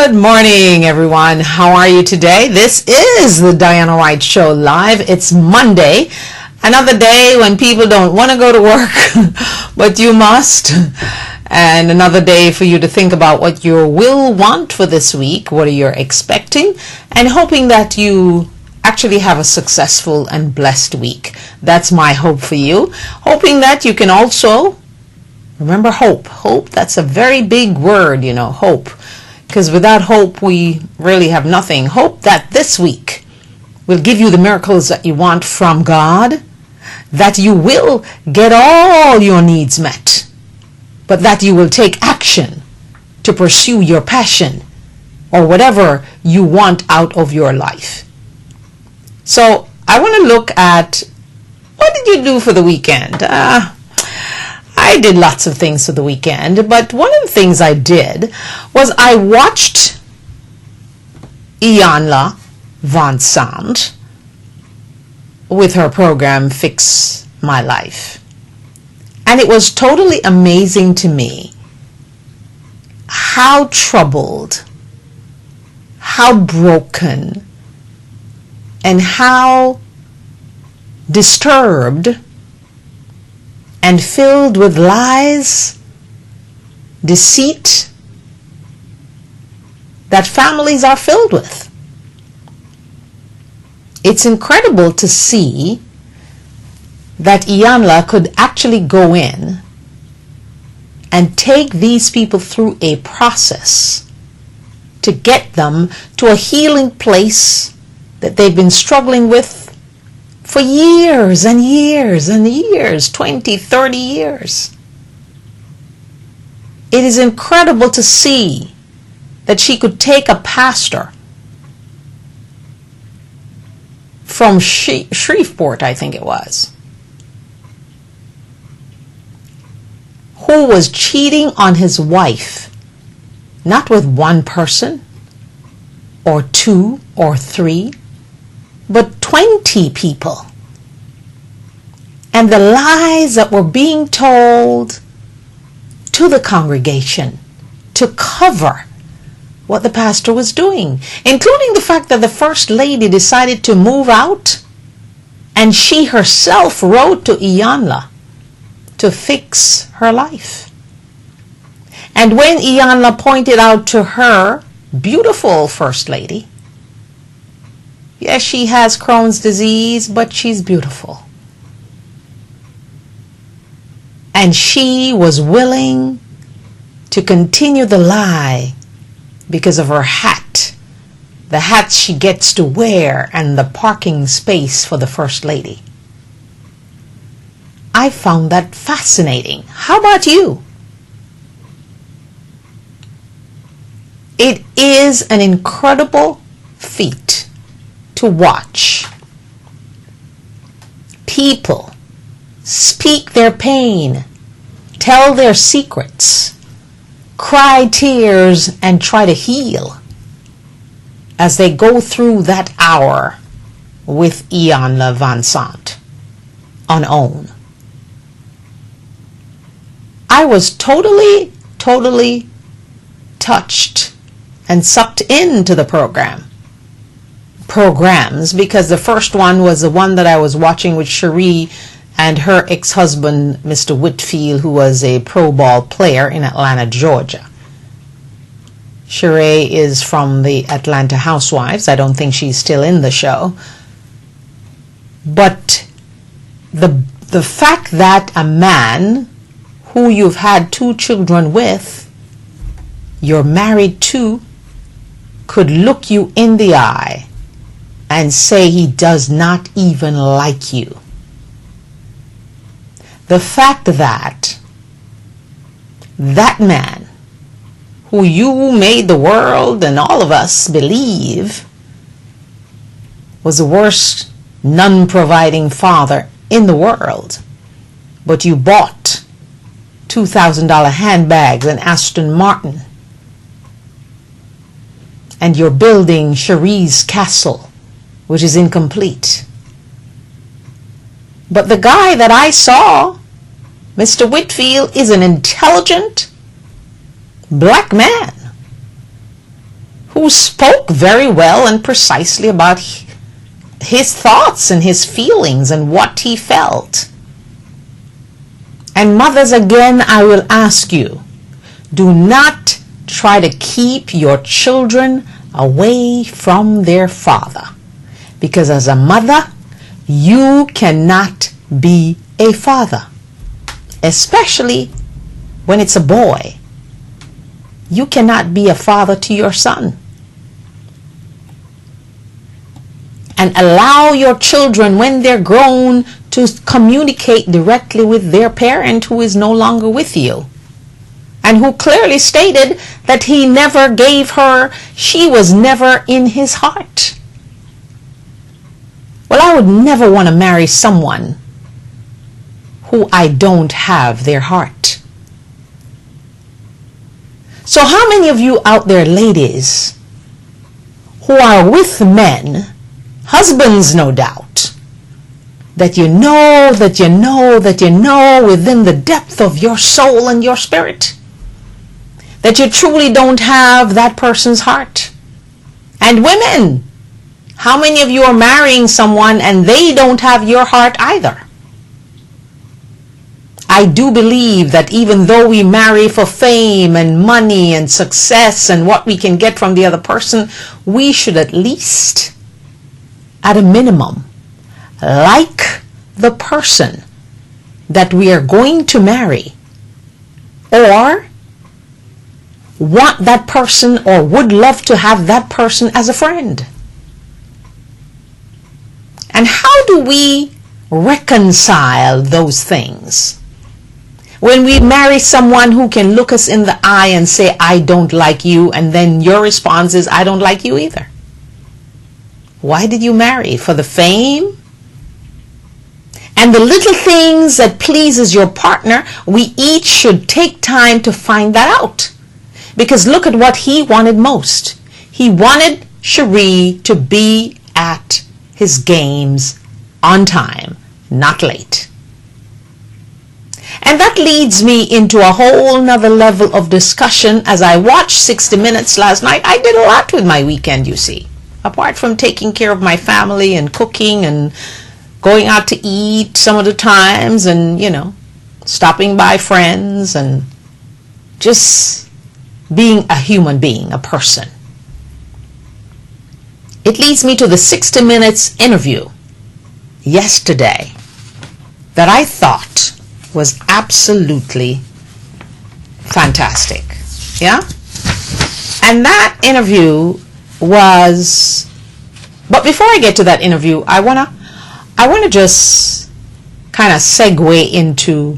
Good morning, everyone. How are you today? This is the Diana Wright Show live. It's Monday, another day when people don't want to go to work, but you must. And another day for you to think about what you will want for this week, what are you expecting, and hoping that you actually have a successful and blessed week. That's my hope for you. Hoping that you can also remember hope. Hope, that's a very big word, hope. Because without hope, we really have nothing. Hope that this week will give you the miracles that you want from God, that you will get all your needs met, but that you will take action to pursue your passion or whatever you want out of your life. So I want to look at, what did you do for the weekend? I did lots of things for the weekend, but one of the things I did was I watched Iyanla Vanzant with her program Fix My Life. And it was totally amazing to me how troubled, how broken, and how disturbed and filled with lies, deceit, that families are filled with. It's incredible to see that Iyanla could actually go in and take these people through a process to get them to a healing place that they've been struggling with for years and years and years, 20, 30 years. It is incredible to see that she could take a pastor from Shreveport, I think it was, who was cheating on his wife, not with one person or two or three, but 20 people. And the lies that were being told to the congregation to cover what the pastor was doing, including the fact that the First Lady decided to move out, and she herself wrote to Iyanla to fix her life. And when Iyanla pointed out to her beautiful First Lady, yes, she has Crohn's disease, but she's beautiful. And she was willing to continue the lie because of her hat, the hat she gets to wear, and the parking space for the First Lady. I found that fascinating. How about you? It is an incredible feat to watch people speak their pain, tell their secrets, cry tears, and try to heal as they go through that hour with Iyanla Vanzant on OWN. I was totally touched and sucked into the programs, because the first one was the one that I was watching with Cherie and her ex-husband, Mr. Whitfield, who was a pro ball player in Atlanta, Georgia. Cherie is from the Atlanta Housewives. I don't think she's still in the show. But the fact that a man who you've had 2 children with, you're married to, could look you in the eye and say he does not even like you. The fact that that man, who you made the world and all of us believe was the worst non-providing father in the world, but you bought $2,000 handbags and Aston Martin, and you're building Cherie's castle, which is incomplete. But the guy that I saw, Mr. Whitfield, is an intelligent black man who spoke very well and precisely about his thoughts and his feelings and what he felt. And mothers, again, I will ask you, do not try to keep your children away from their father. Because as a mother, you cannot be a father. Especially when it's a boy. You cannot be a father to your son. And allow your children, when they're grown, to communicate directly with their parent who is no longer with you. And who clearly stated that he never gave her, she was never in his heart. Well, I would never want to marry someone who I don't have their heart. So how many of you out there, ladies, who are with men, husbands no doubt, that you know within the depth of your soul and your spirit, that you truly don't have that person's heart? And women, how many of you are marrying someone and they don't have your heart either? I do believe that even though we marry for fame and money and success and what we can get from the other person, we should at least, at a minimum, like the person that we are going to marry, or want that person or would love to have that person as a friend. And how do we reconcile those things? When we marry someone who can look us in the eye and say, I don't like you, and then your response is, I don't like you either. Why did you marry? For the fame? And the little things that pleases your partner, we each should take time to find that out. Because look at what he wanted most. He wanted Cherie to be at his games on time, not late. And that leads me into a whole nother level of discussion. As I watched 60 Minutes last night, I did a lot with my weekend, you see. Apart from taking care of my family and cooking and going out to eat some of the times and, stopping by friends and just being a human being, a person. It leads me to the 60 Minutes interview yesterday that I thought was absolutely fantastic. Yeah? And that interview was, but before I get to that interview, I wanna just kind of segue into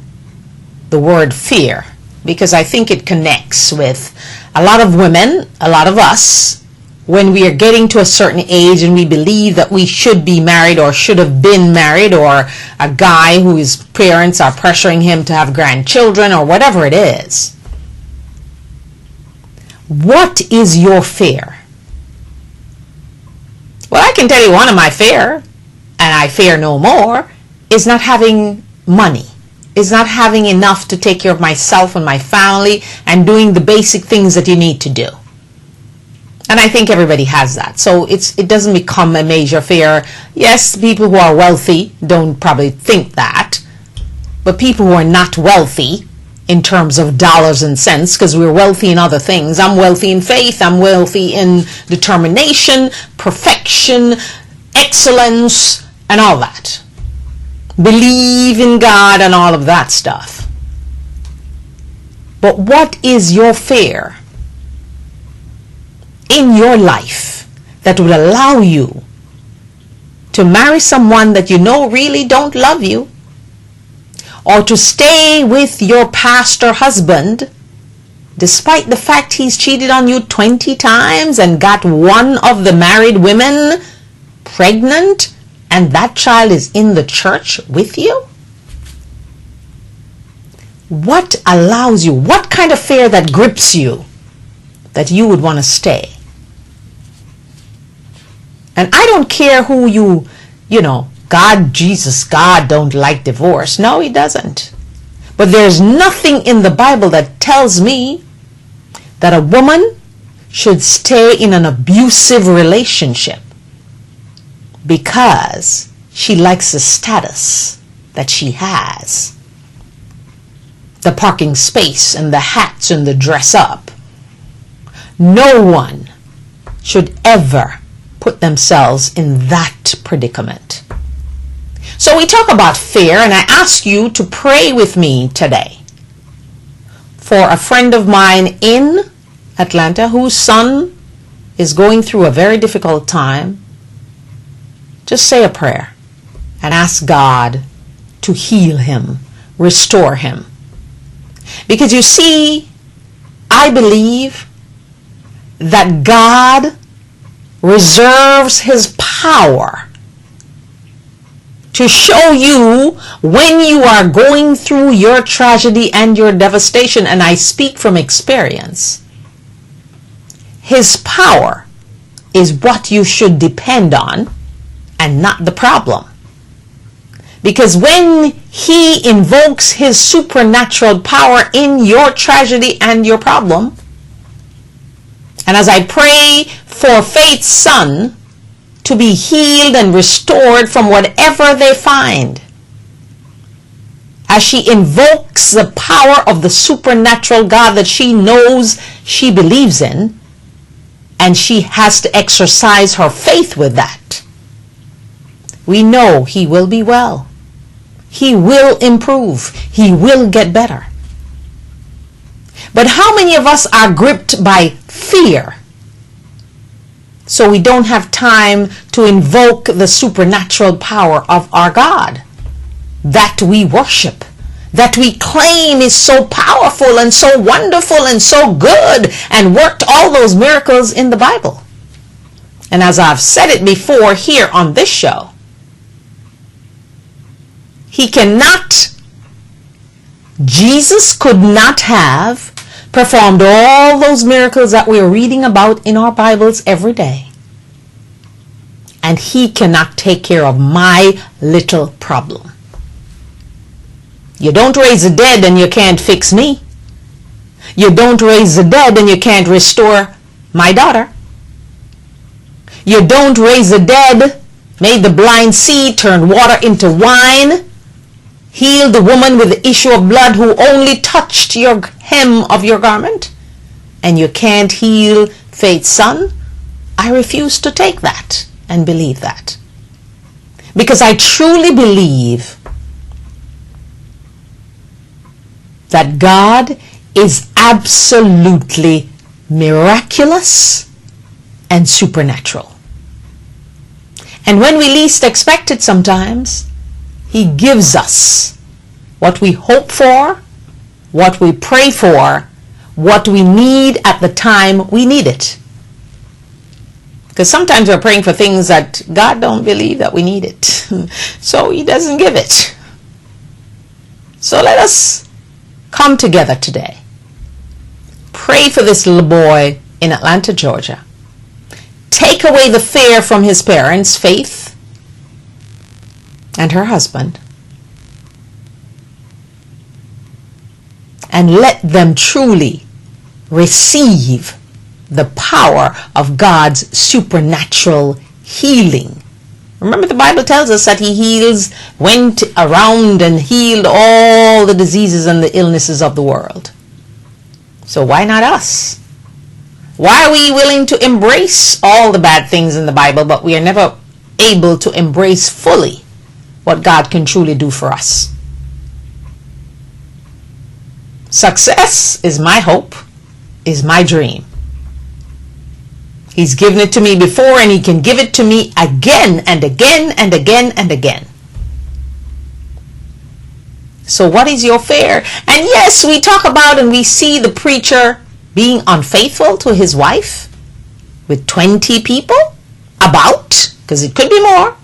the word fear, because I think it connects with a lot of women, a lot of us, when we are getting to a certain age and we believe that we should be married or should have been married, or a guy whose parents are pressuring him to have grandchildren or whatever it is. What is your fear? Well, I can tell you one of my fear, and I fear no more, is not having money. Is not having enough to take care of myself and my family and doing the basic things that you need to do. And I think everybody has that. So it doesn't become a major fear. Yes, people who are wealthy don't probably think that. But people who are not wealthy in terms of dollars and cents, because we're wealthy in other things. I'm wealthy in faith. I'm wealthy in determination, perfection, excellence, and all that. Believe in God and all of that stuff. But what is your fear in your life that would allow you to marry someone that you know really don't love you, or to stay with your pastor husband despite the fact he's cheated on you 20 times and got one of the married women pregnant, and that child is in the church with you? What allows you, what kind of fear that grips you that you would want to stay? And I don't care who you God, Jesus, God don't like divorce. No, he doesn't. But there's nothing in the Bible that tells me that a woman should stay in an abusive relationship because she likes the status that she has. The parking space and the hats and the dress up. No one should ever put themselves in that predicament. So we talk about fear, and I ask you to pray with me today for a friend of mine in Atlanta whose son is going through a very difficult time. Just say a prayer and ask God to heal him, restore him. Because you see, I believe that God reserves his power to show you when you are going through your tragedy and your devastation, and I speak from experience. His power is what you should depend on and not the problem. Because when he invokes his supernatural power in your tragedy and your problem, and as I pray for Faith's son to be healed and restored from whatever they find, as she invokes the power of the supernatural God that she knows she believes in, and she has to exercise her faith with that, we know he will be well. He will improve. He will get better. But how many of us are gripped by fear, so we don't have time to invoke the supernatural power of our God that we worship, that we claim is so powerful and so wonderful and so good and worked all those miracles in the Bible? And as I've said it before here on this show, Jesus could not have performed all those miracles that we're reading about in our Bibles every day, and he cannot take care of my little problem. You don't raise the dead and you can't fix me. You don't raise the dead and you can't restore my daughter. You don't raise the dead, made the blind see, turn water into wine, heal the woman with the issue of blood who only touched your hem of your garment, and you can't heal Faith's son. I refuse to take that and believe that, because I truly believe that God is absolutely miraculous and supernatural. And when we least expect it sometimes, he gives us what we hope for, what we pray for, what we need at the time we need it. Because sometimes we're praying for things that God don't believe that we need it. So he doesn't give it. So let us come together today. Pray for this little boy in Atlanta, Georgia. Take away the fear from his parents, Faith and her husband, and let them truly receive the power of God's supernatural healing. Remember, the Bible tells us that he went around and healed all the diseases and the illnesses of the world. So why not us? Why are we willing to embrace all the bad things in the Bible, but we are never able to embrace fully what God can truly do for us? Success is my hope, is my dream. He's given it to me before, and he can give it to me again and again and again and again. So what is your fear? And yes, we talk about and we see the preacher being unfaithful to his wife with 20 people, because it could be more.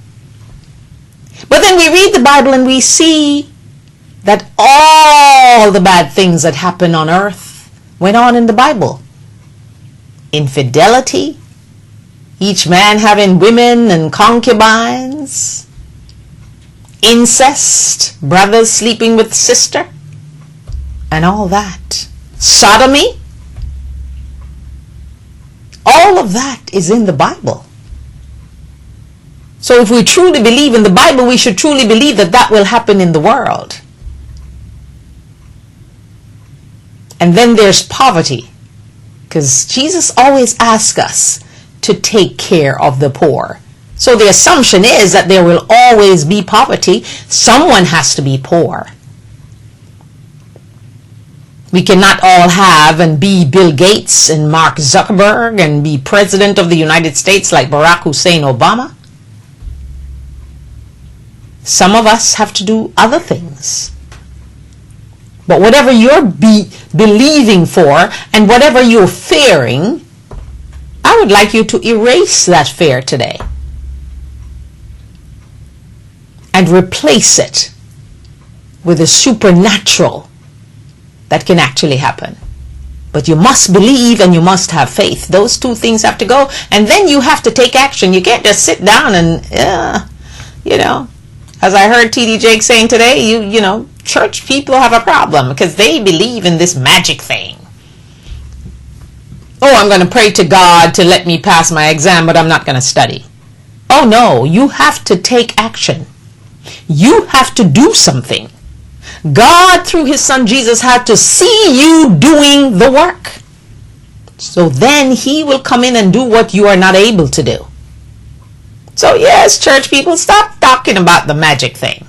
But then we read the Bible and we see that all the bad things that happen on earth went on in the Bible. Infidelity, each man having women and concubines, incest, brothers sleeping with sister, and all that. Sodomy, All of that is in the Bible. So if we truly believe in the Bible, we should truly believe that that will happen in the world. And then there's poverty, because Jesus always asks us to take care of the poor. So the assumption is that there will always be poverty. Someone has to be poor. We cannot all have and be Bill Gates and Mark Zuckerberg and be president of the United States like Barack Hussein Obama. Some of us have to do other things. But whatever you're believing for and whatever you're fearing, I would like you to erase that fear today and replace it with a supernatural that can actually happen. But you must believe and you must have faith. Those two things have to go, and then you have to take action. You can't just sit down and, as I heard T.D. Jakes saying today, church people have a problem because they believe in this magic thing. Oh, I'm going to pray to God to let me pass my exam, but I'm not going to study. Oh no, you have to take action. You have to do something. God, through his son Jesus, had to see you doing the work. So then he will come in and do what you are not able to do. So yes, church people, stop talking about the magic thing.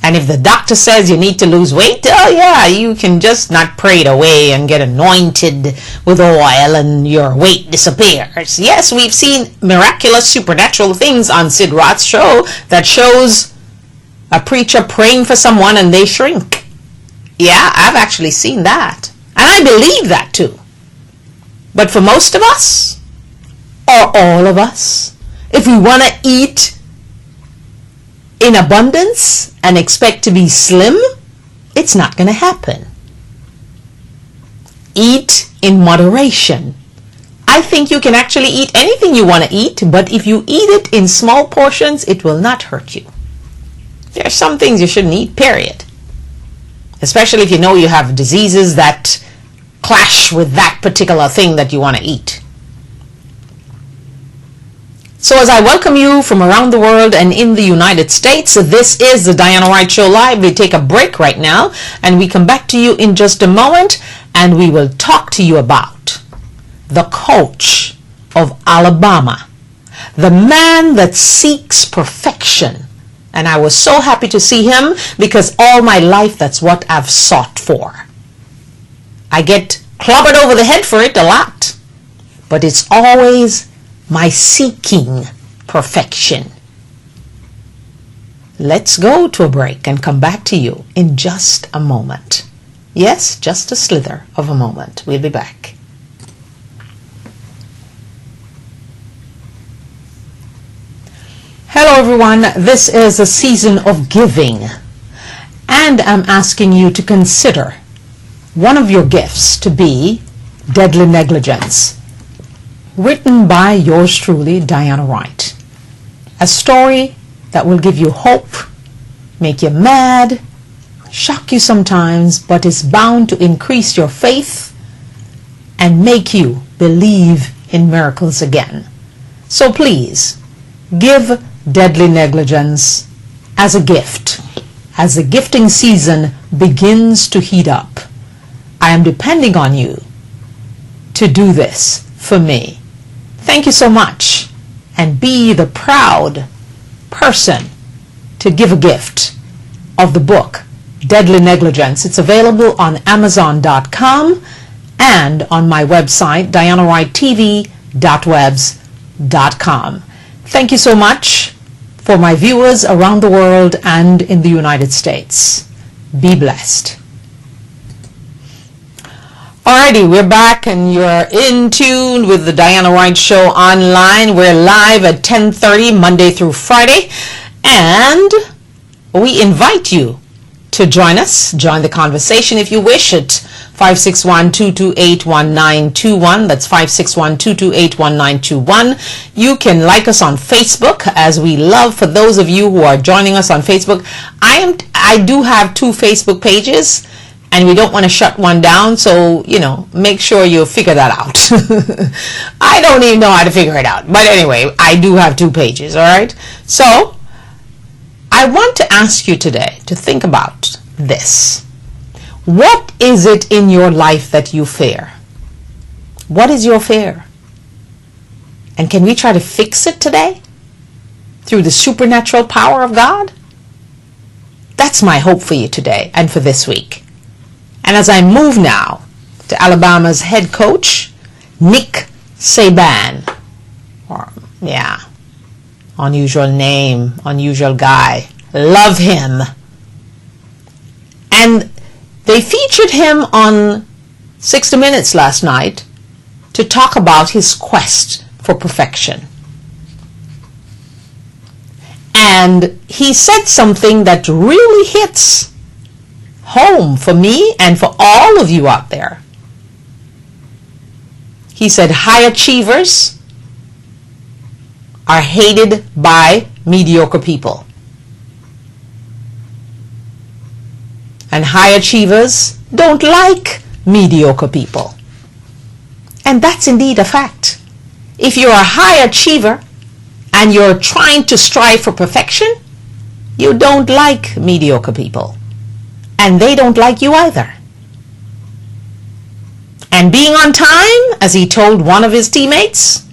And if the doctor says you need to lose weight, oh yeah, you can just not pray it away and get anointed with oil and your weight disappears. Yes, we've seen miraculous supernatural things on Sid Roth's show that shows a preacher praying for someone and they shrink. Yeah, I've actually seen that. And I believe that too. But for most of us, or all of us, if we want to eat in abundance and expect to be slim, it's not going to happen. Eat in moderation. I think you can actually eat anything you want to eat, but if you eat it in small portions, it will not hurt you. There are some things you shouldn't eat, period. Especially if you know you have diseases that clash with that particular thing that you want to eat. So as I welcome you from around the world and in the United States, this is the Diana Wright Show Live. We take a break right now and we come back to you in just a moment and we will talk to you about the coach of Alabama, the man that seeks perfection. And I was so happy to see him because all my life that's what I've sought for. I get clobbered over the head for it a lot, but it's always my seeking perfection. Let's go to a break and come back to you in just a moment. Yes, just a slither of a moment. We'll be back. Hello everyone, this is a season of giving, and I'm asking you to consider one of your gifts to be Deadly Negligence, written by yours truly, Diana Wright. A story that will give you hope, make you mad, shock you sometimes, but is bound to increase your faith and make you believe in miracles again. So please, give Deadly Negligence as a gift. As the gifting season begins to heat up, I am depending on you to do this for me. Thank you so much, and be the proud person to give a gift of the book Deadly Negligence. It's available on Amazon.com and on my website dianawrighttv.webs.com. Thank you so much for my viewers around the world and in the United States. Be blessed. Alrighty, we're back and you're in tune with the Diana Wright Show online. We're live at 10:30 Monday through Friday, and we invite you to join us, join the conversation if you wish at 561-228-1921. That's 561-228-1921. You can like us on Facebook, as we love for those of you who are joining us on Facebook. I do have 2 Facebook pages, and we don't want to shut one down, so, make sure you figure that out. I don't even know how to figure it out. But anyway, I do have 2 pages, all right? So, I want to ask you today to think about this. What is it in your life that you fear? What is your fear? And can we try to fix it today through the supernatural power of God? That's my hope for you today and for this week. And as I move now to Alabama's head coach, Nick Saban. Unusual name, unusual guy. Love him. And they featured him on 60 Minutes last night to talk about his quest for perfection. And he said something that really hits home for me and for all of you out there. He said high achievers are hated by mediocre people. And high achievers don't like mediocre people. And that's indeed a fact. If you're a high achiever and you're trying to strive for perfection, you don't like mediocre people. And they don't like you either. And being on time, as he told one of his teammates,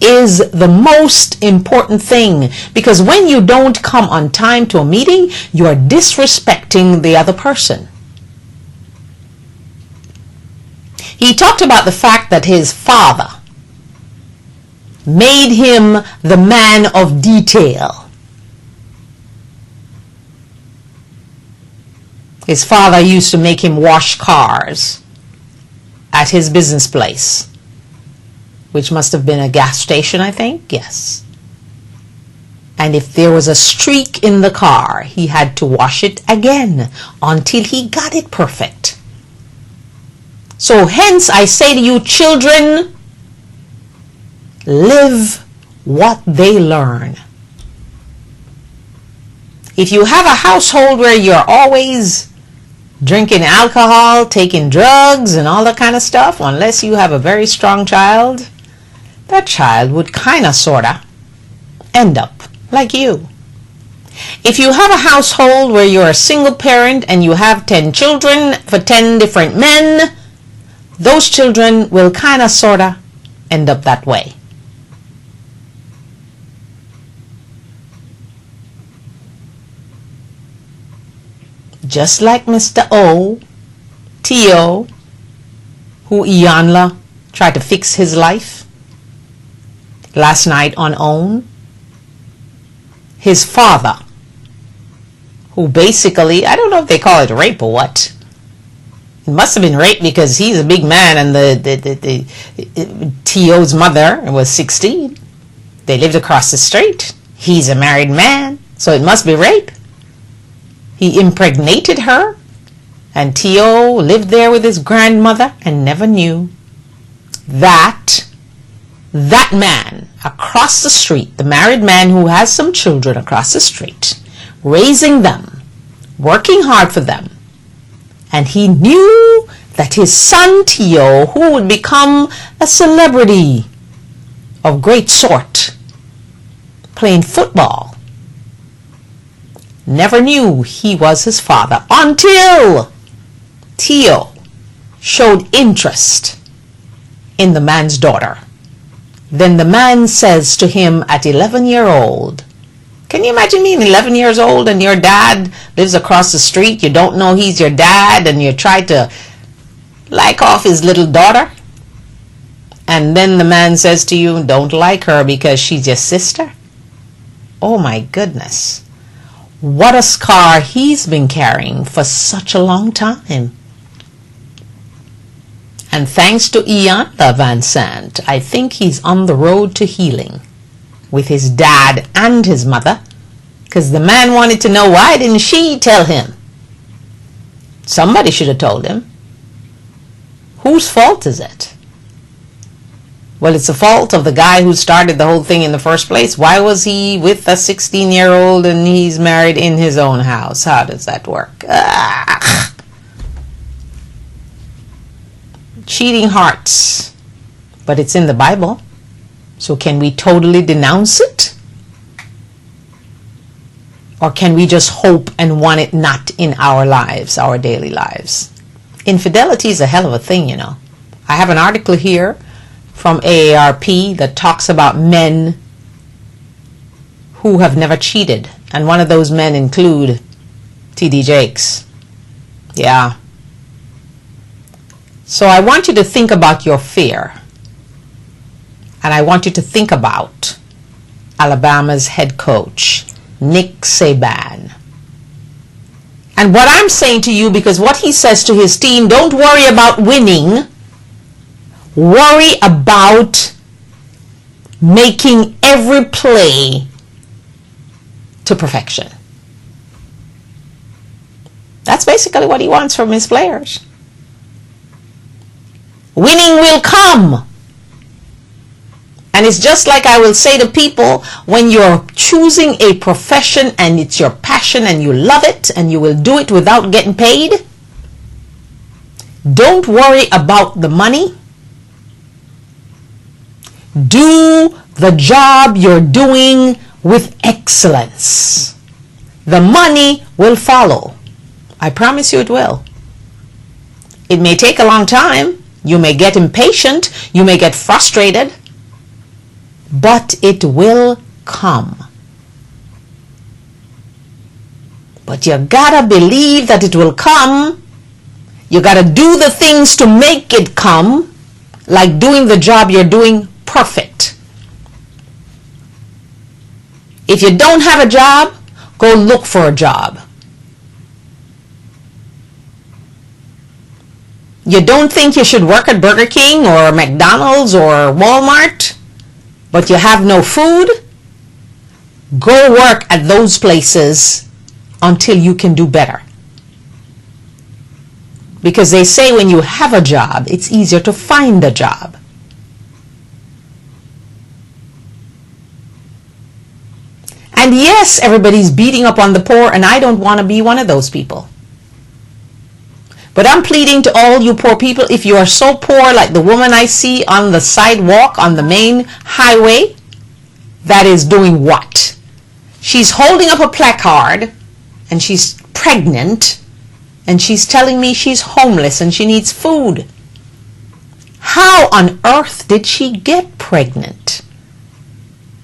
is the most important thing, because when you don't come on time to a meeting, you are disrespecting the other person. He talked about the fact that his father made him the man of detail. His father used to make him wash cars at his business place, which must have been a gas station, I think. Yes. And if there was a streak in the car, he had to wash it again until he got it perfect. So hence I say to you, children, live what they learn. If you have a household where you're always drinking alcohol, taking drugs, and all that kind of stuff, unless you have a very strong child, that child would kind of, sort of, end up like you. If you have a household where you're a single parent and you have 10 children for 10 different men, those children will kind of, sort of, end up that way. Just like Mr. O, T.O., who Iyanla tried to fix his life last night on OWN. His father, who basically, I don't know if they call it rape or what. It must have been rape because he's a big man and the T.O.'s mother was 16. They lived across the street. He's a married man, so it must be rape. He impregnated her, and T.O. lived there with his grandmother and never knew that man across the street, the married man who has some children across the street, raising them, working hard for them, and he knew that his son T.O., who would become a celebrity of great sort, playing football, never knew he was his father until T.O. showed interest in the man's daughter. Then the man says to him at 11-year-old, can you imagine being 11 years old and your dad lives across the street, you don't know he's your dad, and you try to like off his little daughter? And then the man says to you, don't like her because she's your sister? Oh my goodness. What a scar he's been carrying for such a long time. And thanks to Iyanla Vanzant, I think he's on the road to healing with his dad and his mother, because the man wanted to know, why didn't she tell him? Somebody should have told him. Whose fault is it? Well, it's the fault of the guy who started the whole thing in the first place. Why was he with a 16-year-old and he's married in his own house? How does that work? Cheating hearts. But it's in the Bible. So can we totally denounce it? Or can we just hope and want it not in our lives, our daily lives? Infidelity is a hell of a thing, you know. I have an article here from AARP that talks about men who have never cheated. And one of those men include T.D. Jakes. Yeah. So I want you to think about your fear. And I want you to think about Alabama's head coach, Nick Saban. And what I'm saying to you, because what he says to his team, don't worry about winning. Worry about making every play to perfection. That's basically what he wants from his players. Winning will come. And it's just like I will say to people, when you're choosing a profession and it's your passion and you love it and you will do it without getting paid, don't worry about the money. Do the job you're doing with excellence. The money will follow. I promise you it will. It may take a long time. You may get impatient. You may get frustrated. But it will come. But you gotta believe that it will come. You gotta do the things to make it come, like doing the job you're doing perfect. If you don't have a job, go look for a job. You don't think you should work at Burger King or McDonald's or Walmart, but you have no food? Go work at those places until you can do better. Because they say when you have a job, it's easier to find a job. And yes, everybody's beating up on the poor, and I don't want to be one of those people. But I'm pleading to all you poor people, if you are so poor like the woman I see on the sidewalk on the main highway, that is doing what? She's holding up a placard and she's pregnant and she's telling me she's homeless and she needs food. How on earth did she get pregnant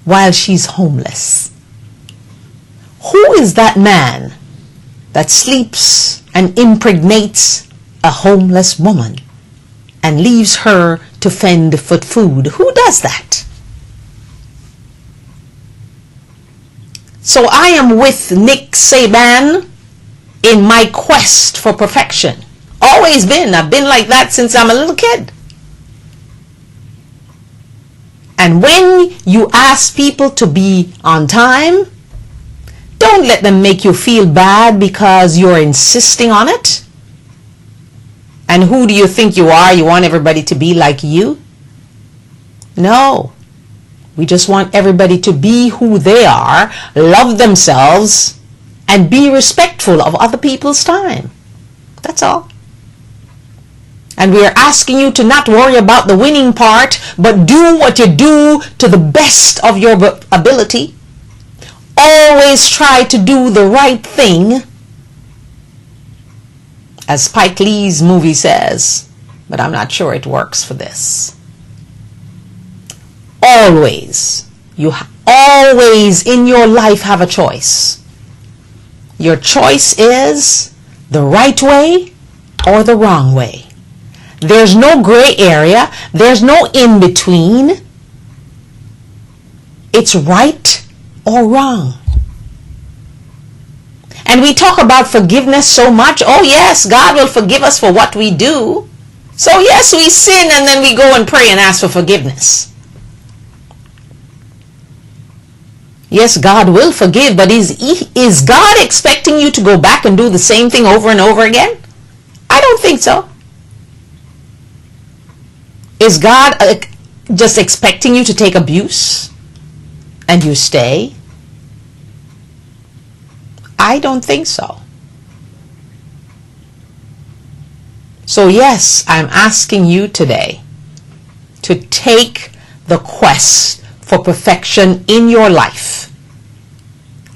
while she's homeless? Who is that man that sleeps and impregnates a homeless woman and leaves her to fend for food? Who does that? So I am with Nick Saban in my quest for perfection. Always been. I've been like that since I'm a little kid. And when you ask people to be on time, don't let them make you feel bad because you're insisting on it. And who do you think you are? You want everybody to be like you? No. We just want everybody to be who they are, love themselves, and be respectful of other people's time. That's all. And we are asking you to not worry about the winning part, but do what you do to the best of your ability. Always try to do the right thing, as Spike Lee's movie says, but I'm not sure it works for this. Always, you always in your life have a choice. Your choice is the right way or the wrong way. There's no gray area. There's no in between. It's right or wrong. And we talk about forgiveness so much. Oh yes, God will forgive us for what we do. So yes, we sin and then we go and pray and ask for forgiveness. Yes, God will forgive, but is God expecting you to go back and do the same thing over and over again? I don't think so. Is God just expecting you to take abuse and you stay? I don't think so. So yes, I'm asking you today to take the quest for perfection in your life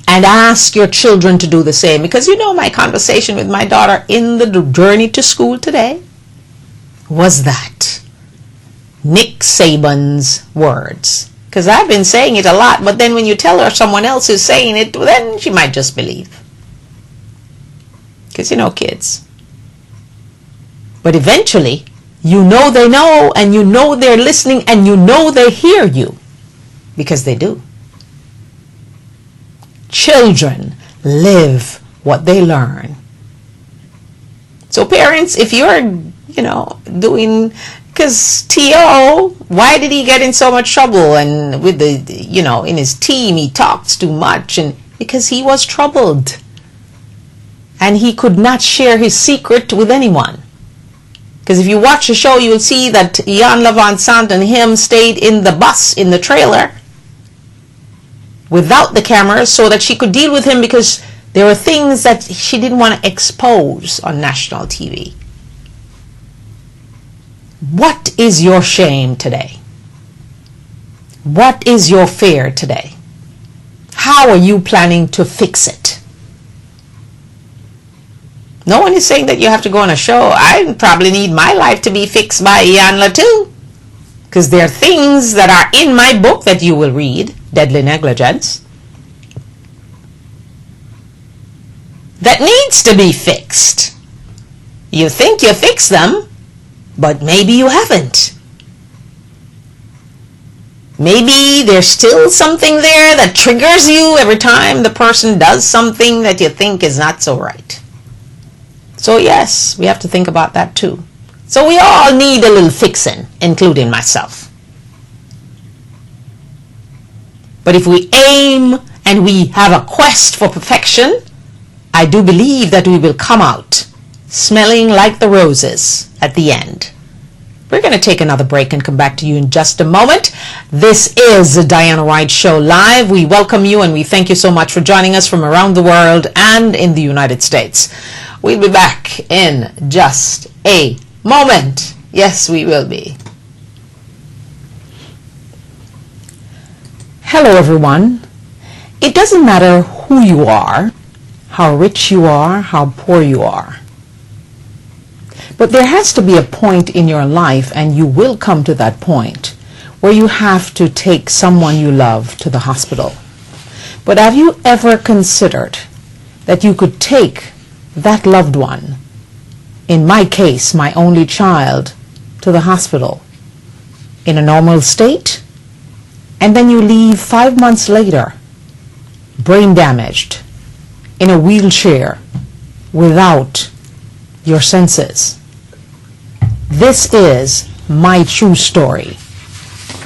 and ask your children to do the same. Because you know, my conversation with my daughter in the journey to school today was that Nick Saban's words. Because I've been saying it a lot, but then when you tell her someone else is saying it, then she might just believe. Because you know, kids. But eventually, you know they know, and you know they're listening, and you know they hear you. Because they do. Children live what they learn. So parents, if you're, doing, because T.O., why did he get in so much trouble? And with in his team, he talks too much. And because he was troubled. And he could not share his secret with anyone. Because if you watch the show, you'll see that Iyanla Vanzant and him stayed in the bus, in the trailer, without the cameras, so that she could deal with him, because there were things that she didn't want to expose on national TV. What is your shame today? What is your fear today? How are you planning to fix it? No one is saying that you have to go on a show. I probably need my life to be fixed by Iyanla too. Because there are things that are in my book that you will read, Deadly Negligence, that needs to be fixed. You think you fixed them, but maybe you haven't. Maybe there's still something there that triggers you every time the person does something that you think is not so right. So yes, we have to think about that too. So we all need a little fixing, including myself. But if we aim and we have a quest for perfection, I do believe that we will come out smelling like the roses at the end. We're going to take another break and come back to you in just a moment. This is the Diana Wright Show Live. We welcome you and we thank you so much for joining us from around the world and in the United States. We'll be back in just a moment. Yes, we will be. Hello, everyone. It doesn't matter who you are, how rich you are, how poor you are. But there has to be a point in your life, and you will come to that point, where you have to take someone you love to the hospital. But have you ever considered that you could take that loved one, in my case, my only child, to the hospital in a normal state, and then you leave 5 months later, brain damaged, in a wheelchair, without your senses? This is my true story,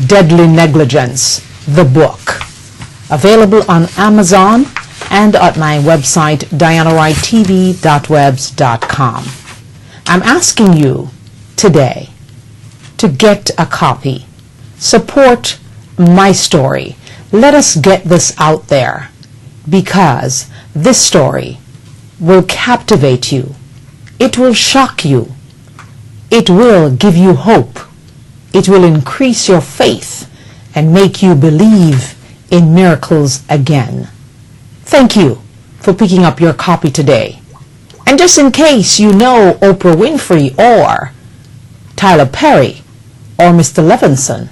Deadly Negligence, the book, available on Amazon and at my website, dianawrighttv.webs.com. I'm asking you today to get a copy. Support my story. Let us get this out there, because this story will captivate you. It will shock you. It will give you hope. It will increase your faith and make you believe in miracles again. Thank you for picking up your copy today. And just in case you know Oprah Winfrey or Tyler Perry or Mr. Levinson,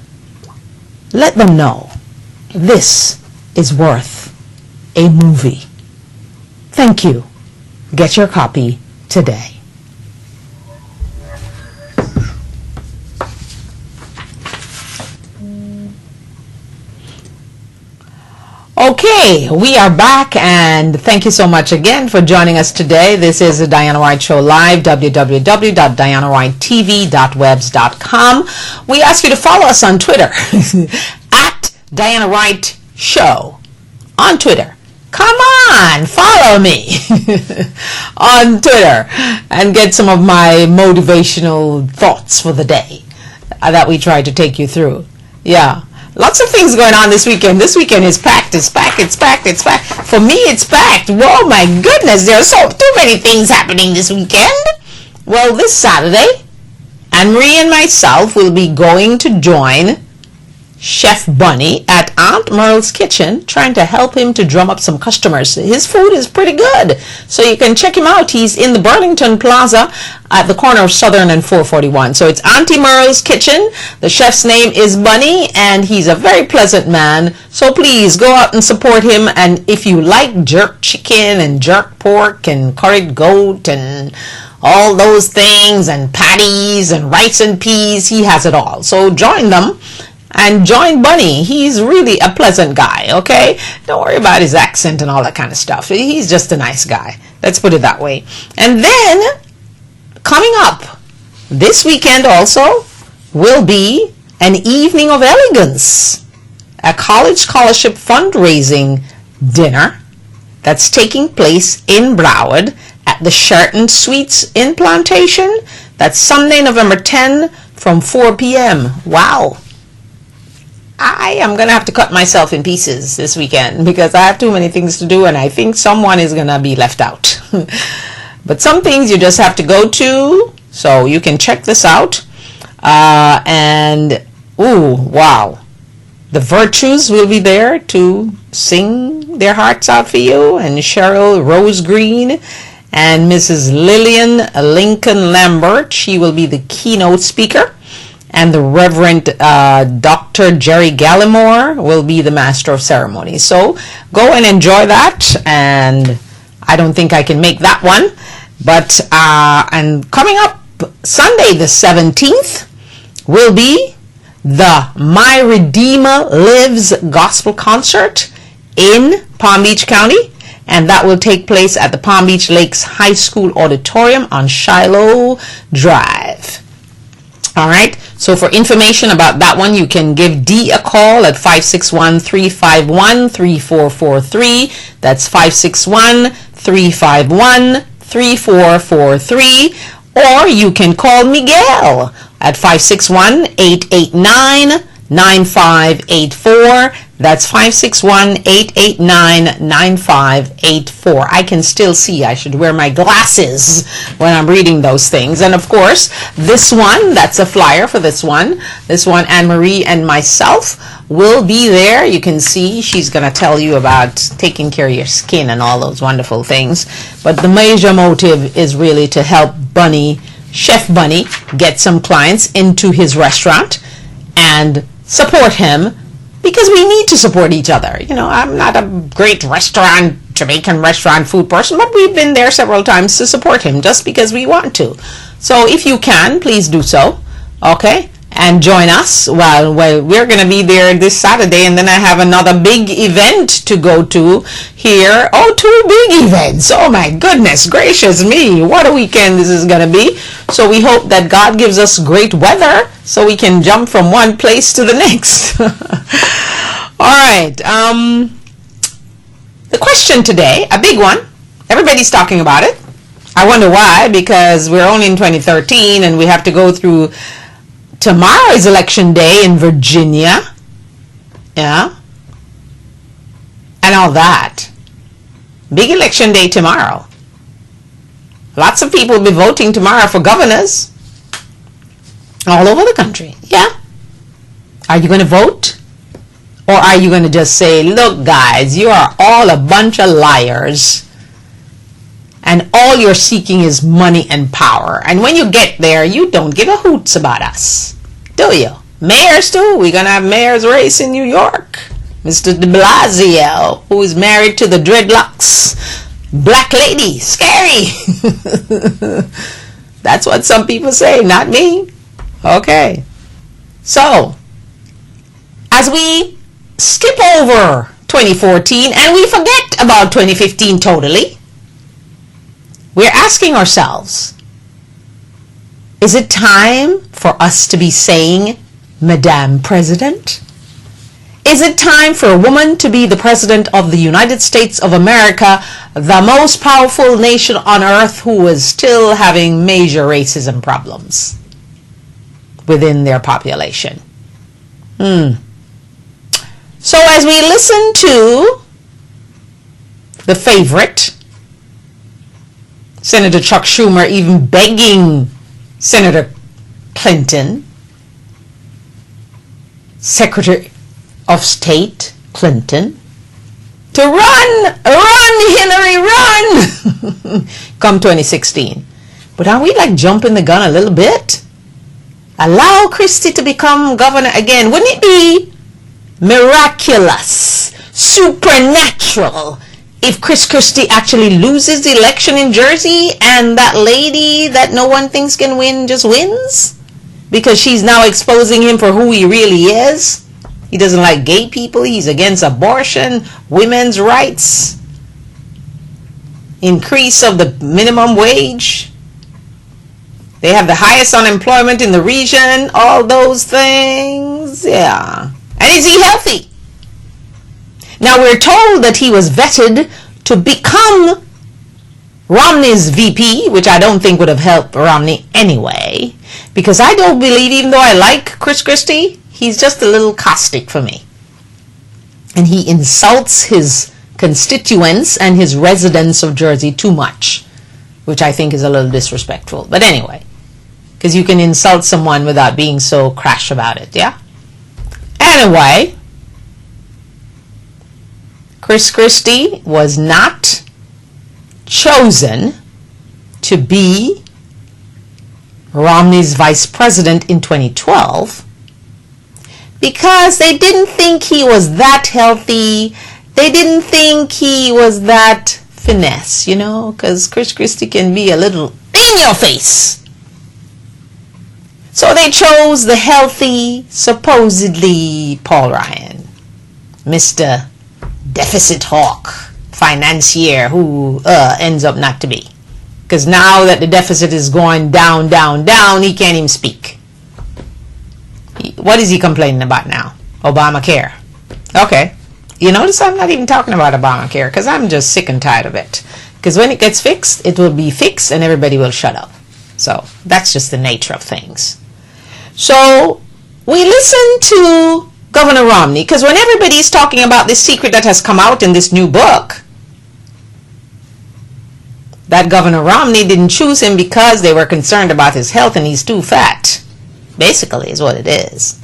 let them know this is worth a movie. Thank you. Get your copy today. Okay, we are back, and thank you so much again for joining us today. This is the Diana Wright Show Live, www.dianawrighttv.webs.com. We ask you to follow us on Twitter, at Diana Wright Show on Twitter. Come on, follow me on Twitter and get some of my motivational thoughts for the day that we try to take you through. Yeah. Lots of things going on this weekend. This weekend is packed. It's packed. It's packed. It's packed. For me, it's packed. Whoa, my goodness. There are too many things happening this weekend. Well, this Saturday, Anne-Marie and myself will be going to join Chef Bunny at Aunt Merle's kitchen, trying to help him to drum up some customers. His food is pretty good, so you can check him out. He's in the Burlington Plaza at the corner of Southern and 441. So it's Auntie Merle's kitchen. The chef's name is Bunny, and he's a very pleasant man. So please go out and support him. And if you like jerk chicken and jerk pork and curried goat and all those things and patties and rice and peas, he has it all. So join them. And join Bunny. He's really a pleasant guy, okay? Don't worry about his accent and all that kind of stuff. He's just a nice guy. Let's put it that way. And then, coming up this weekend also will be an evening of elegance, a college scholarship fundraising dinner that's taking place in Broward at the Sheraton Suites in Plantation. That's Sunday, November 10 from 4 p.m. Wow. I am going to have to cut myself in pieces this weekend because I have too many things to do, and I think someone is going to be left out. But some things you just have to go to, so you can check this out. Ooh, wow. The Virtues will be there to sing their hearts out for you, and Cheryl Rose Green and Mrs. Lillian Lincoln Lambert, she will be the keynote speaker. And the Reverend Dr. Jerry Gallimore will be the Master of Ceremonies. So go and enjoy that. And I don't think I can make that one. But, and coming up Sunday the 17th will be the My Redeemer Lives Gospel Concert in Palm Beach County. And that will take place at the Palm Beach Lakes High School Auditorium on Shiloh Drive. All right. So for information about that one, you can give Dee a call at 561-351-3443. That's 561-351-3443. Or you can call Miguel at 561-889-9584. That's 561-889-9584. I can still see. I should wear my glasses when I'm reading those things. And of course, this one, that's a flyer for this one. This one, Anne-Marie and myself will be there. You can see she's going to tell you about taking care of your skin and all those wonderful things. But the major motive is really to help Bunny, Chef Bunny, get some clients into his restaurant and support him. Because we need to support each other. You know, I'm not a great Jamaican restaurant food person, but we've been there several times to support him just because we want to. So if you can, please do so. Okay? And join us. Well, we're going to be there this Saturday, and then I have another big event to go to here. Oh, 2 big events. Oh my goodness gracious me. What a weekend this is going to be. So we hope that God gives us great weather so we can jump from one place to the next. All right. The question today, a big one. Everybody's talking about it. I wonder why, because we're only in 2013 and we have to go through tomorrow is election day in Virginia. Yeah. And all that. Big election day tomorrow. Lots of people will be voting tomorrow for governors all over the country. Yeah. Are you going to vote? Or are you going to just say, look, guys, you are all a bunch of liars. And all you're seeking is money and power. And when you get there, you don't give a hoots about us. Do you? Mayors too. We're going to have mayor's race in New York. Mr. de Blasio, who is married to the dreadlocks black lady. Scary. That's what some people say, not me. Okay. So, as we skip over 2014 and we forget about 2015 totally, we're asking ourselves, is it time for us to be saying, Madame President? Is it time for a woman to be the President of the United States of America, the most powerful nation on earth who is still having major racism problems within their population? So as we listen to the favorite, Senator Chuck Schumer even begging Senator Clinton, Secretary of State Clinton, to run, Hillary, run, come 2016. But are we like jumping the gun a little bit? Allow Christie to become governor again. Wouldn't it be miraculous, supernatural, if Chris Christie actually loses the election in Jersey and that lady that no one thinks can win just wins? Because she's now exposing him for who he really is. He doesn't like gay people. He's against abortion, women's rights, increase of the minimum wage. They have the highest unemployment in the region. All those things. Yeah. And is he healthy? Now we're told that he was vetted to become Romney's VP, which I don't think would have helped Romney anyway, because I don't believe, even though I like Chris Christie, he's just a little caustic for me. And he insults his constituents and his residents of Jersey too much, which I think is a little disrespectful. But anyway, because you can insult someone without being so crash about it, yeah? Anyway, Chris Christie was not chosen to be Romney's vice president in 2012 because they didn't think he was that healthy. They didn't think he was that finesse, you know, because Chris Christie can be a little in your face. So they chose the healthy, supposedly Paul Ryan, Mr. Deficit Hawk, financier, who ends up not to be. Because now that the deficit is going down, down, down, he can't even speak. What is he complaining about now? Obamacare. Okay. You notice I'm not even talking about Obamacare because I'm just sick and tired of it. Because when it gets fixed, it will be fixed and everybody will shut up. So that's just the nature of things. So we listen to Governor Romney, because when everybody's talking about this secret that has come out in this new book, that Governor Romney didn't choose him because they were concerned about his health and he's too fat, basically is what it is.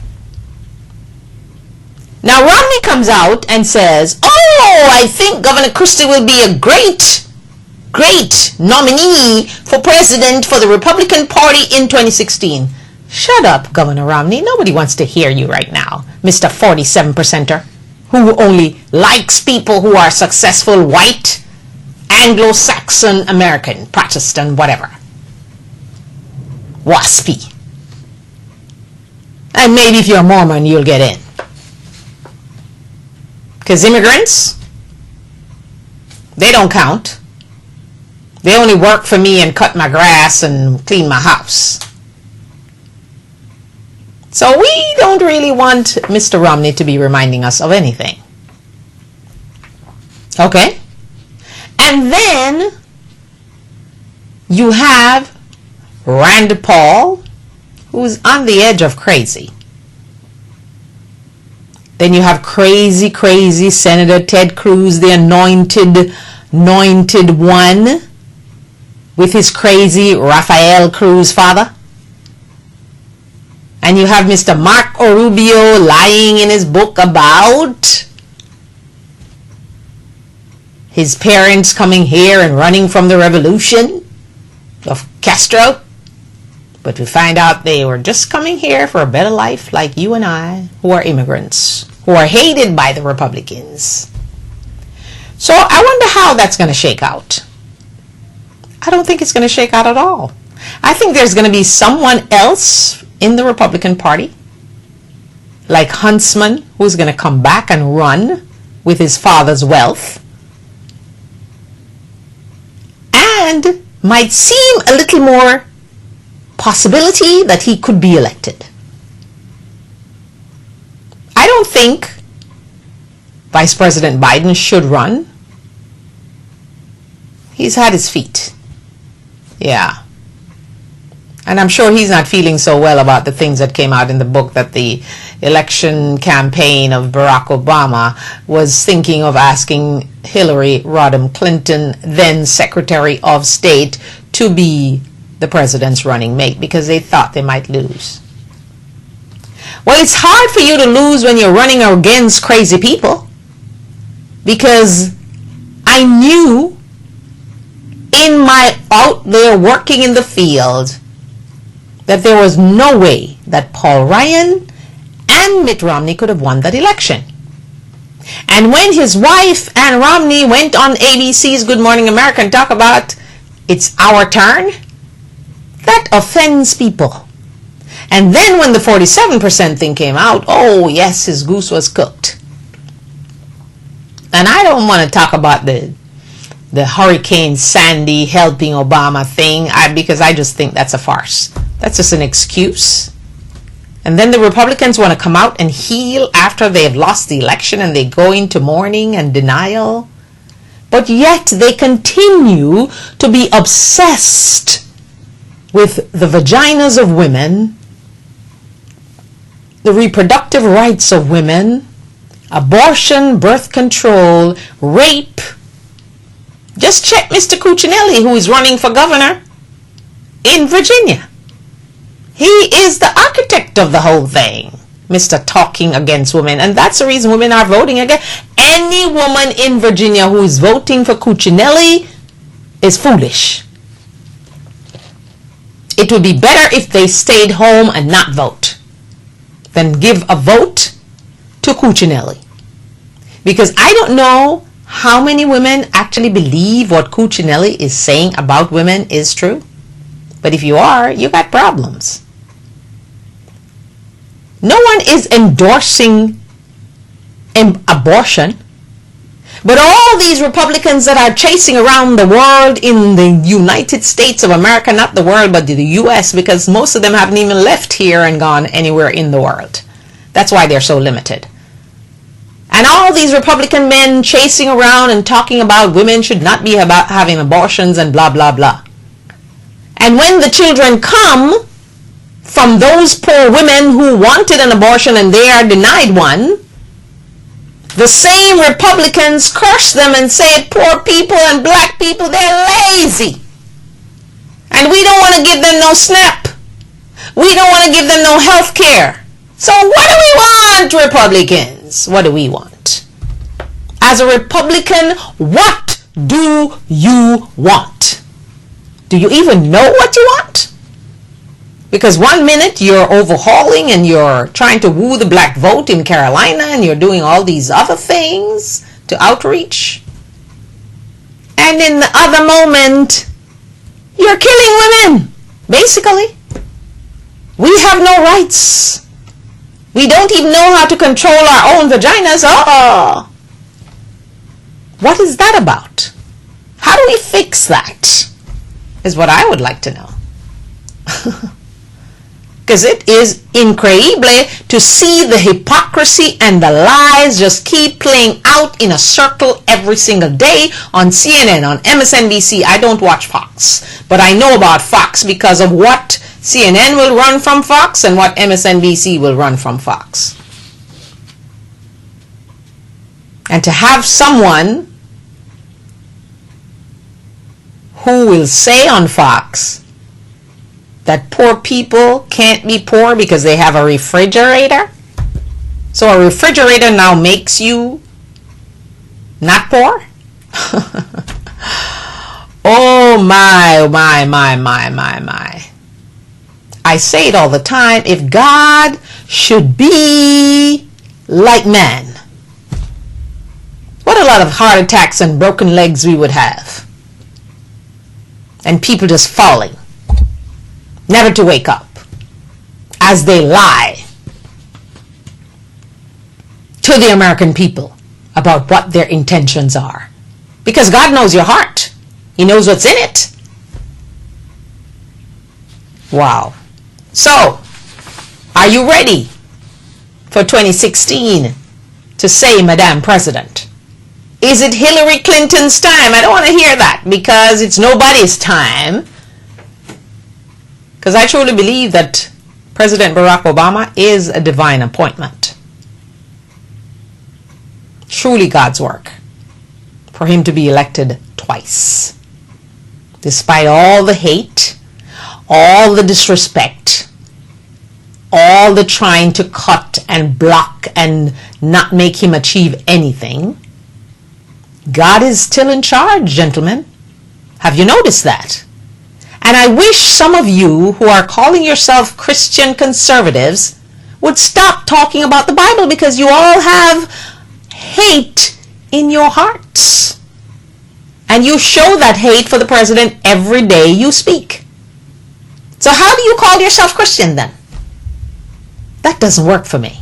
Now Romney comes out and says, oh, I think Governor Christie will be a great nominee for president for the Republican Party in 2016. Shut up, Governor Romney. Nobody wants to hear you right now, Mr. 47%er, who only likes people who are successful, white, Anglo-Saxon, American, Protestant, whatever. Waspy. And maybe if you're a Mormon, you'll get in. Because immigrants, they don't count. They only work for me and cut my grass and clean my house. So we don't really want Mr. Romney to be reminding us of anything. Okay? And then you have Rand Paul, who's on the edge of crazy. Then you have crazy Senator Ted Cruz, the anointed one, with his crazy Rafael Cruz father. And you have Mr. Marco Rubio lying in his book about his parents coming here and running from the revolution of Castro. But we find out they were just coming here for a better life like you and I, who are immigrants, who are hated by the Republicans. So I wonder how that's going to shake out. I don't think it's going to shake out at all. I think there's going to be someone else in the Republican Party, like Huntsman, who's going to come back and run with his father's wealth, and might seem a little more possibility that he could be elected. I don't think Vice President Biden should run. He's had his feet. Yeah. And I'm sure he's not feeling so well about the things that came out in the book, that the election campaign of Barack Obama was thinking of asking Hillary Rodham Clinton, then Secretary of State, to be the president's running mate because they thought they might lose. Well, it's hard for you to lose when you're running against crazy people, because I knew in my out there working in the field that there was no way that Paul Ryan and Mitt Romney could have won that election. And when his wife, Ann Romney, went on ABC's Good Morning America and talked about it's our turn, that offends people. And then when the 47% thing came out, oh yes, his goose was cooked. And I don't want to talk about the Hurricane Sandy helping Obama thing, because I just think that's a farce. That's just an excuse. And then the Republicans want to come out and heal after they've lost the election, and they go into mourning and denial. But yet they continue to be obsessed with the vaginas of women, the reproductive rights of women, abortion, birth control, rape. Just check Mr. Cuccinelli, who is running for governor in Virginia. He is the architect of the whole thing, Mr. Talking Against Women. And that's the reason women are voting again. Any woman in Virginia who is voting for Cuccinelli is foolish. It would be better if they stayed home and not vote than give a vote to Cuccinelli. Because I don't know how many women actually believe what Cuccinelli is saying about women is true. But if you are, you got problems. No one is endorsing abortion. But all these Republicans that are chasing around the world in the United States of America, not the world, but the US, because most of them haven't even left here and gone anywhere in the world. That's why they're so limited. And all these Republican men chasing around and talking about women should not be about having abortions and blah, blah, blah. And when the children come from those poor women who wanted an abortion and they are denied one, the same Republicans curse them and say poor people and black people, they're lazy. And we don't want to give them no SNAP. We don't want to give them no health care. So what do we want, Republicans? What do we want? As a Republican, what do you want? Do you even know what you want? Because one minute you're overhauling and you're trying to woo the black vote in Carolina and you're doing all these other things to outreach. And in the other moment, you're killing women, basically. We have no rights. We don't even know how to control our own vaginas. Oh, what is that about? How do we fix that? Is what I would like to know. Because it is incredible to see the hypocrisy and the lies just keep playing out in a circle every single day on CNN, on MSNBC. I don't watch Fox, but I know about Fox because of what CNN will run from Fox and what MSNBC will run from Fox. And to have someone who will say on Fox that poor people can't be poor because they have a refrigerator. So a refrigerator now makes you not poor? Oh my, my, my, my, my, my. I say it all the time. If God should be like man, what a lot of heart attacks and broken legs we would have. And people just falling, never to wake up, as they lie to the American people about what their intentions are. Because God knows your heart. He knows what's in it. Wow. So, are you ready for 2016 to say, Madam President? Is it Hillary Clinton's time? I don't want to hear that because it's nobody's time. Because I truly believe that President Barack Obama is a divine appointment. Truly God's work for him to be elected twice. Despite all the hate, all the disrespect, all the trying to cut and block and not make him achieve anything, God is still in charge, gentlemen. Have you noticed that? And I wish some of you who are calling yourself Christian conservatives would stop talking about the Bible, because you all have hate in your hearts. And you show that hate for the president every day you speak. So how do you call yourself Christian then? That doesn't work for me.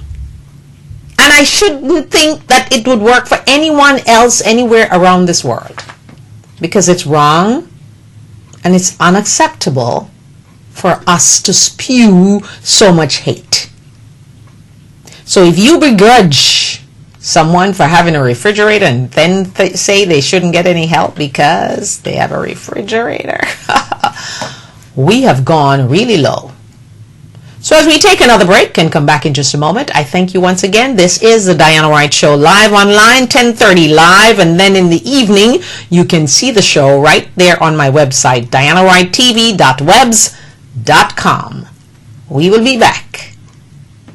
And I shouldn't think that it would work for anyone else anywhere around this world. Because it's wrong and it's unacceptable for us to spew so much hate. So if you begrudge someone for having a refrigerator and then say they shouldn't get any help because they have a refrigerator, we have gone really low. So as we take another break and come back in just a moment, I thank you once again. This is the Diana Wright Show live online, 10:30 live, and then in the evening you can see the show right there on my website, dianawrighttv.webs.com. We will be back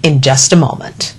in just a moment.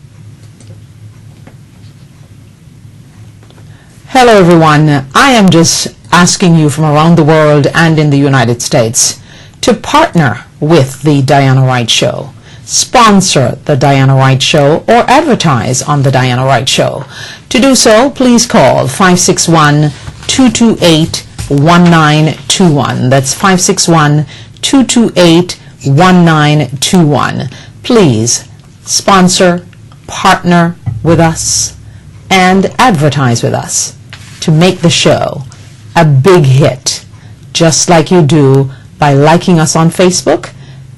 Hello everyone. I am just asking you from around the world and in the United States to partner with the Diana Wright Show, sponsor the Diana Wright Show, or advertise on the Diana Wright Show. To do so, please call 561-228-1921. That's 561-228-1921. Please sponsor, partner with us, and advertise with us to make the show a big hit, just like you do by liking us on Facebook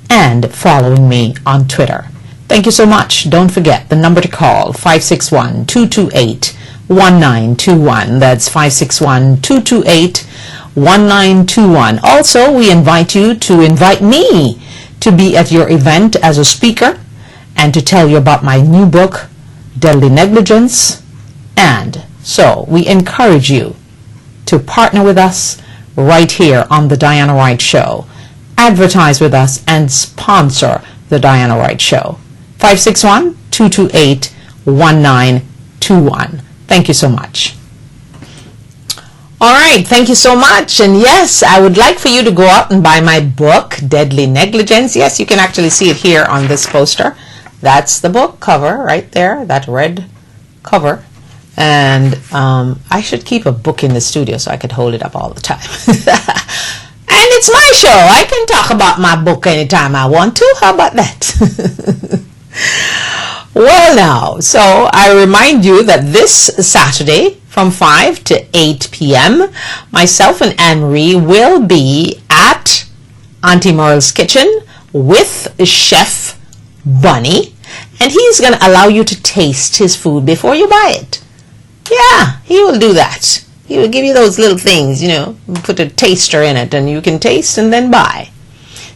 and following me on Twitter. Thank you so much. Don't forget the number to call, 561-228-1921. That's 561-228-1921. Also, we invite you to invite me to be at your event as a speaker and to tell you about my new book, Deadly Negligence. And so we encourage you to partner with us right here on the Diana Wright Show. Advertise with us and sponsor the Diana Wright Show. 561-228-1921. Thank you so much. All right, thank you so much. And yes, I would like for you to go out and buy my book, Deadly Negligence. Yes, you can actually see it here on this poster. That's the book cover right there, that red cover. And I should keep a book in the studio so I could hold it up all the time. And it's my show. I can talk about my book anytime I want to. How about that? Well now, so I remind you that this Saturday from 5 to 8 p.m., myself and Anne-Marie will be at Auntie Merle's Kitchen with Chef Bunny. And he's going to allow you to taste his food before you buy it. Yeah, he will do that. He will give you those little things, you know, put a taster in it and you can taste and then buy.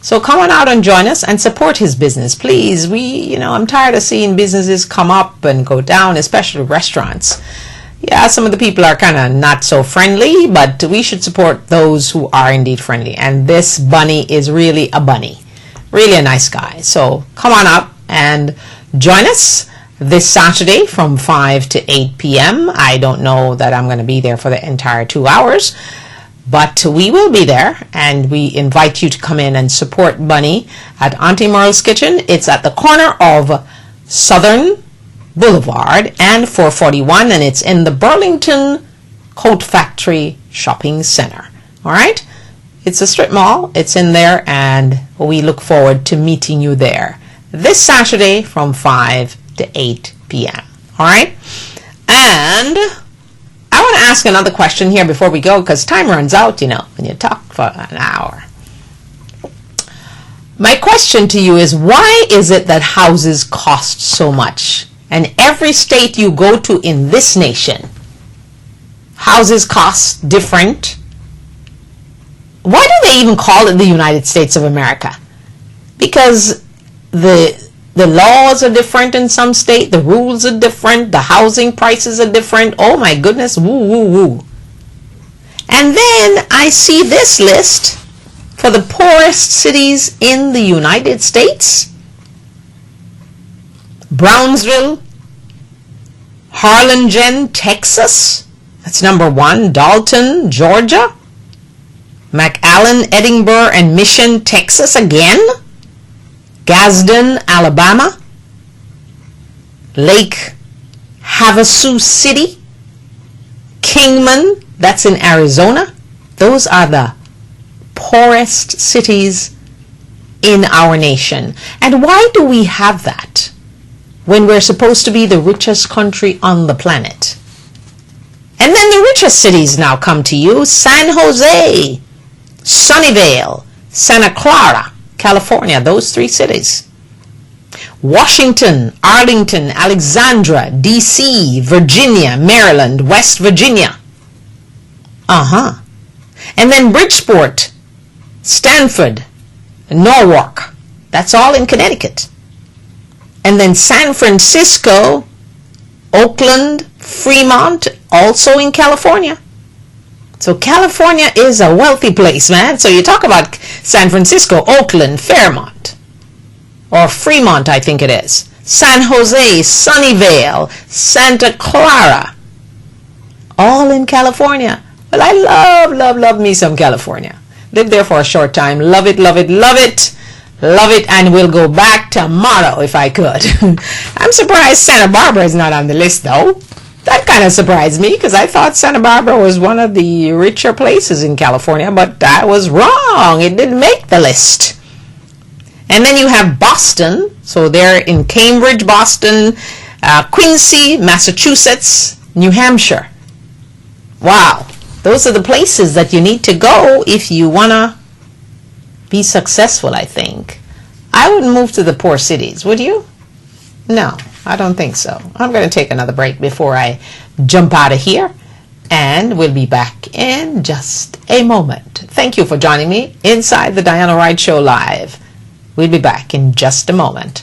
So come on out and join us and support his business, please. I'm tired of seeing businesses come up and go down, especially restaurants. Yeah, some of the people are kind of not so friendly, but we should support those who are indeed friendly. And this bunny is really a bunny, really a nice guy. So come on up and join us this Saturday from 5 to 8 p.m. I don't know that I'm going to be there for the entire 2 hours, but we will be there, and we invite you to come in and support Bunny at Auntie Merle's Kitchen. It's at the corner of Southern Boulevard and 441, and it's in the Burlington Coat Factory Shopping Center. All right? It's a strip mall. It's in there, and we look forward to meeting you there this Saturday from 5 to 8 p.m. All right? And I want to ask another question here before we go, because time runs out, when you talk for an hour. My question to you is, why is it that houses cost so much? And every state you go to in this nation, houses cost different. Why do they even call it the United States of America? because the laws are different in some state, the rules are different, the housing prices are different. Oh my goodness, woo, woo, woo. And then I see this list for the poorest cities in the United States. Brownsville, Harlingen, Texas. That's number 1. Dalton, Georgia. McAllen, Edinburgh, and Mission, Texas again. Gadsden, Alabama. Lake Havasu City. Kingman, that's in Arizona. Those are the poorest cities in our nation. And why do we have that when we're supposed to be the richest country on the planet? And then the richest cities now come to you. San Jose, Sunnyvale, Santa Clara, California, those 3 cities. Washington, Arlington, Alexandria, D.C., Virginia, Maryland, West Virginia. And then Bridgeport, Stanford, Norwalk. That's all in Connecticut. And then San Francisco, Oakland, Fremont, also in California. So California is a wealthy place, man. So you talk about San Francisco, Oakland, Fairmont, or Fremont, I think it is. San Jose, Sunnyvale, Santa Clara, all in California. Well, I love me some California. Lived there for a short time. Love it, love it, love it. Love it, and we'll go back tomorrow if I could. I'm surprised Santa Barbara is not on the list, though. That kind of surprised me, because I thought Santa Barbara was one of the richer places in California, but I was wrong. It didn't make the list. And then you have Boston. So they're in Cambridge, Boston, Quincy, Massachusetts, New Hampshire. Wow. Those are the places that you need to go if you want to be successful, I think. I wouldn't move to the poor cities, would you? No, I don't think so. I'm going to take another break before I jump out of here, and we'll be back in just a moment. Thank you for joining me inside the Diana Wright Show Live. We'll be back in just a moment.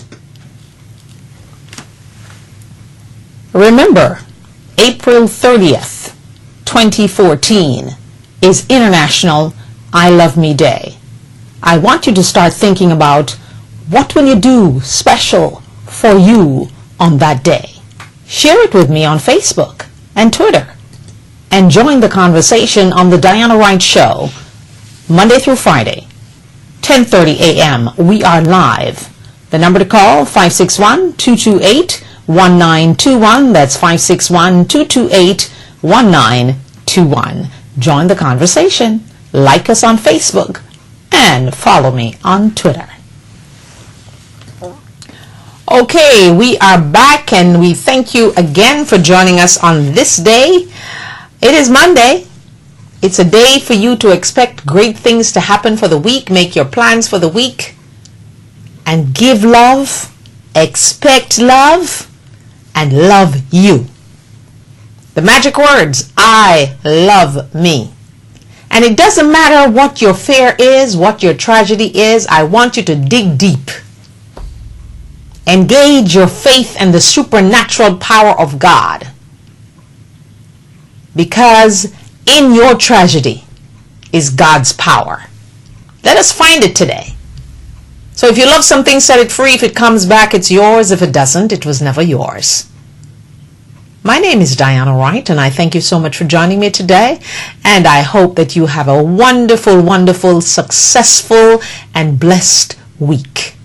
Remember, April 30th, 2014 is International I Love Me Day. I want you to start thinking about what will you do special for you on that day. Share it with me on Facebook and Twitter, and join the conversation on the Diana Wright Show, Monday through Friday, 10:30 a.m. We are live. The number to call, 561-228-1921. That's 561-228-1921. Join the conversation. Like us on Facebook and follow me on Twitter. Okay, we are back, and we thank you again for joining us on this day. It is Monday. It's a day for you to expect great things to happen for the week. Make your plans for the week and give love, expect love, and love you. The magic words, I love me. And it doesn't matter what your fear is, what your tragedy is. I want you to dig deep. Engage your faith and the supernatural power of God. Because in your tragedy is God's power. Let us find it today. So if you love something, set it free. If it comes back, it's yours. If it doesn't, it was never yours. My name is Diana Wright, and I thank you so much for joining me today. And I hope that you have a wonderful, wonderful, successful, and blessed week.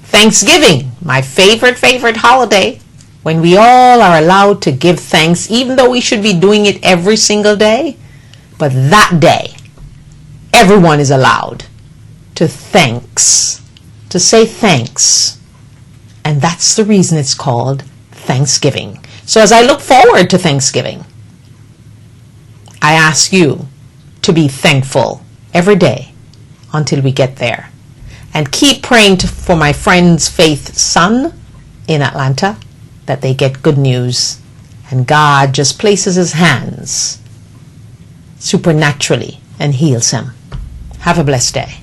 Thanksgiving, my favorite holiday, when we all are allowed to give thanks, even though we should be doing it every single day. But that day, everyone is allowed to say thanks. And that's the reason it's called Thanksgiving. So as I look forward to Thanksgiving, I ask you to be thankful every day until we get there. And keep praying for my friend's Faith's son in Atlanta, that they get good news and God just places his hands supernaturally and heals him. Have a blessed day.